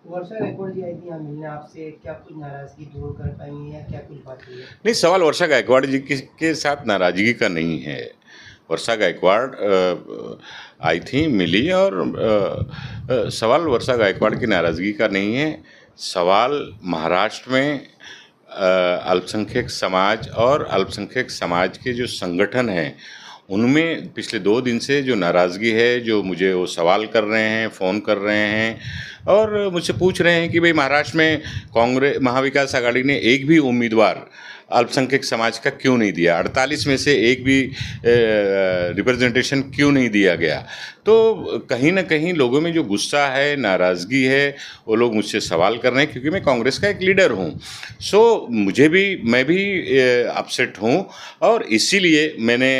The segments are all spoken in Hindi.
वर्षा गायकवाड़ जी आई थी यहाँ मिलने आपसे, क्या कुछ नाराज़गी दूर कर पाई या क्या कुछ बात हुई है? नहीं, सवाल वर्षा गायकवाड़ जी के साथ नाराज़गी का नहीं है। वर्षा गायकवाड़ आई थी, मिली और सवाल वर्षा गायकवाड़ की नाराज़गी का नहीं है। सवाल महाराष्ट्र में अल्पसंख्यक समाज और अल्पसंख्यक समाज के जो संगठन हैं, उनमें पिछले 2 दिन से जो नाराज़गी है, जो मुझे वो सवाल कर रहे हैं, फ़ोन कर रहे हैं और मुझसे पूछ रहे हैं कि भाई महाराष्ट्र में महाविकास आघाड़ी ने एक भी उम्मीदवार अल्पसंख्यक समाज का क्यों नहीं दिया, 48 में से एक भी रिप्रेजेंटेशन क्यों नहीं दिया गया। तो कहीं ना कहीं लोगों में जो गुस्सा है, नाराज़गी है, वो लोग मुझसे सवाल कर रहे हैं क्योंकि मैं कांग्रेस का एक लीडर हूँ। मैं भी अपसेट हूँ और इसीलिए मैंने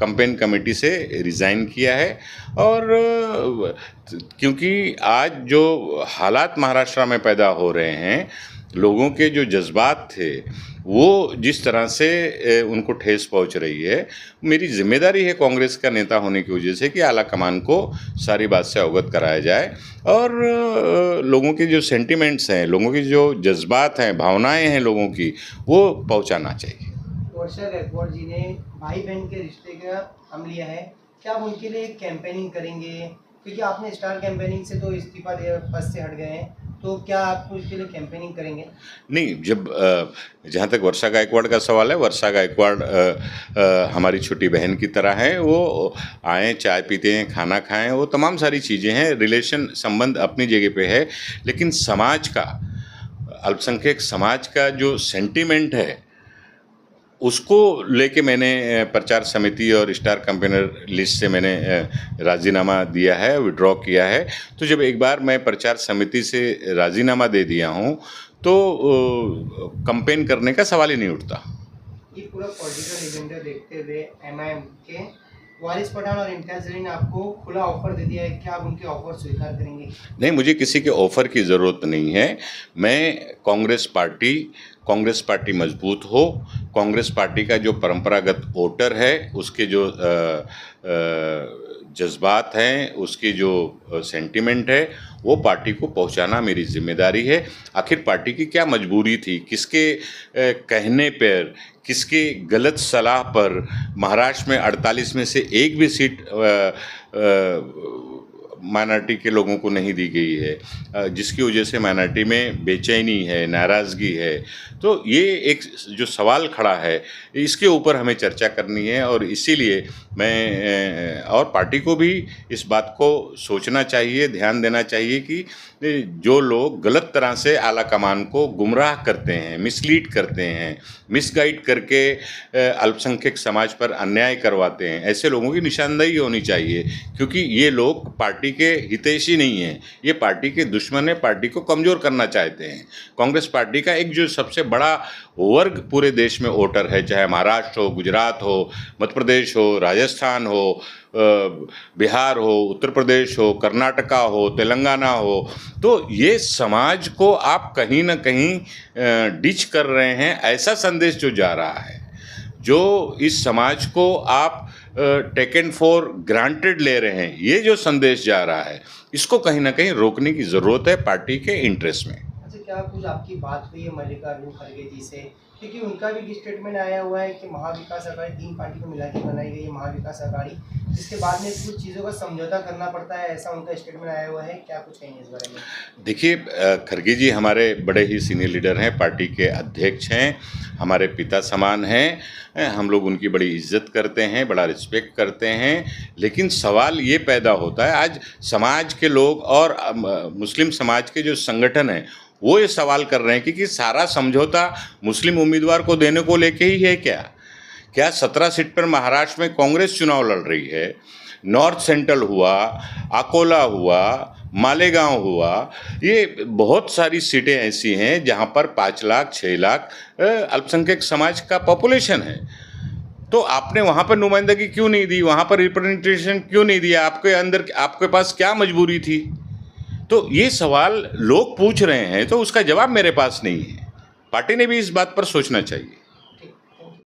कैंपेन कमेटी से रिज़ाइन किया है। और क्योंकि आज जो हालात महाराष्ट्र में पैदा हो रहे हैं, लोगों के जो जज्बात थे वो जिस तरह से उनको ठेस पहुंच रही है, मेरी जिम्मेदारी है कांग्रेस का नेता होने की वजह से कि आला कमान को सारी बात से अवगत कराया जाए और लोगों के जो सेंटिमेंट्स हैं, लोगों के जो जज्बात हैं, भावनाएं हैं लोगों की, वो पहुंचाना चाहिए। वर्षा गायकवाड़ जी ने भाई बहन के रिश्ते का नाम लिया है, क्या आप उनके लिए कैंपेनिंग करेंगे? क्योंकि आपने स्टार कैंपेनिंग से तो इस्तीफा दे पद से हट गए हैं, तो क्या आप उसके लिए कैंपेनिंग करेंगे? नहीं, जब जहाँ तक वर्षा गायकवाड़ का सवाल है, वर्षा गायकवाड़ हमारी छोटी बहन की तरह है। वो आएँ, चाय पीते हैं, खाना खाएँ, वो तमाम सारी चीज़ें हैं। रिलेशन, संबंध अपनी जगह पे है, लेकिन समाज का, अल्पसंख्यक समाज का जो सेंटिमेंट है, उसको लेके मैंने प्रचार समिति और स्टार कैंपेनर लिस्ट से मैंने राज़ीनामा दिया है, विड्रॉ किया है। तो जब एक बार मैं प्रचार समिति से राज़ीनामा दे दिया हूँ, तो कैंपेन करने का सवाल ही नहीं उठता। ये पूरा पॉलिटिकल एजेंडा देखते हुए एमआईएम के वारिस पठान और इम्तियाज जलील ने आपको खुला ऑफर दे दिया है, क्या आप उनके ऑफर स्वीकार करेंगे? नहीं, मुझे किसी के ऑफ़र की ज़रूरत नहीं है। मैं कांग्रेस पार्टी मजबूत हो, कांग्रेस पार्टी का जो परंपरागत वोटर है, उसके जो जज्बात हैं, उसकी जो सेंटिमेंट है, वो पार्टी को पहुंचाना मेरी जिम्मेदारी है। आखिर पार्टी की क्या मजबूरी थी, किसके कहने पर, किसके गलत सलाह पर महाराष्ट्र में 48 में से एक भी सीट माइनॉरिटी के लोगों को नहीं दी गई है, जिसकी वजह से माइनॉरिटी में बेचैनी है, नाराज़गी है। तो ये एक जो सवाल खड़ा है, इसके ऊपर हमें चर्चा करनी है और इसीलिए मैं और पार्टी को भी इस बात को सोचना चाहिए, ध्यान देना चाहिए कि जो लोग गलत तरह से आला कमान को गुमराह करते हैं, मिसलीड करते हैं, मिसगाइड करके अल्पसंख्यक समाज पर अन्याय करवाते हैं, ऐसे लोगों की निशानदेही होनी चाहिए। क्योंकि ये लोग पार्टी के हितैषी नहीं हैं, ये पार्टी के दुश्मन हैं, पार्टी को कमज़ोर करना चाहते हैं। कांग्रेस पार्टी का एक जो सबसे बड़ा वर्ग पूरे देश में वोटर है, चाहे महाराष्ट्र हो, गुजरात हो, मध्य प्रदेश हो, राजस्थान हो, बिहार हो, उत्तर प्रदेश हो, कर्नाटका हो, तेलंगाना हो, तो ये समाज को आप कहीं ना कहीं डिच कर रहे हैं। ऐसा संदेश जो जा रहा है, जो इस समाज को आप टेकन फॉर ग्रांटेड ले रहे हैं, ये जो संदेश जा रहा है, इसको कहीं ना कहीं रोकने की ज़रूरत है पार्टी के इंटरेस्ट में। अच्छा, क्या कुछ आपकी बात हुई है मल्लिकार्जुन खड़गे जी से? क्योंकि उनका भी स्टेटमेंट आया हुआ है कि महाविकास अघाड़ी 3 पार्टी को मिला के बनाई गई है महाविकास अघाड़ी, जिसके बाद में कुछ चीज़ों का समझौता करना पड़ता है, ऐसा उनका स्टेटमेंट आया हुआ है, क्या कुछ कहेंगे इस बारे में? देखिए, खड़गे जी हमारे बड़े ही सीनियर लीडर हैं, पार्टी के अध्यक्ष हैं, हमारे पिता समान हैं। हम लोग उनकी बड़ी इज्जत करते हैं, बड़ा रिस्पेक्ट करते हैं। लेकिन सवाल ये पैदा होता है, आज समाज के लोग और मुस्लिम समाज के जो संगठन हैं, वो ये सवाल कर रहे हैं कि सारा समझौता मुस्लिम उम्मीदवार को देने को लेके ही है क्या? क्या 17 सीट पर महाराष्ट्र में कांग्रेस चुनाव लड़ रही है, नॉर्थ सेंट्रल हुआ, अकोला हुआ, मालेगांव हुआ, ये बहुत सारी सीटें ऐसी हैं जहां पर 5 लाख 6 लाख अल्पसंख्यक समाज का पॉपुलेशन है। तो आपने वहां पर नुमाइंदगी क्यों नहीं दी, वहां पर रिप्रेजेंटेशन क्यों नहीं दिया? आपके पास क्या मजबूरी थी? तो ये सवाल लोग पूछ रहे हैं, तो उसका जवाब मेरे पास नहीं है। पार्टी ने भी इस बात पर सोचना चाहिए।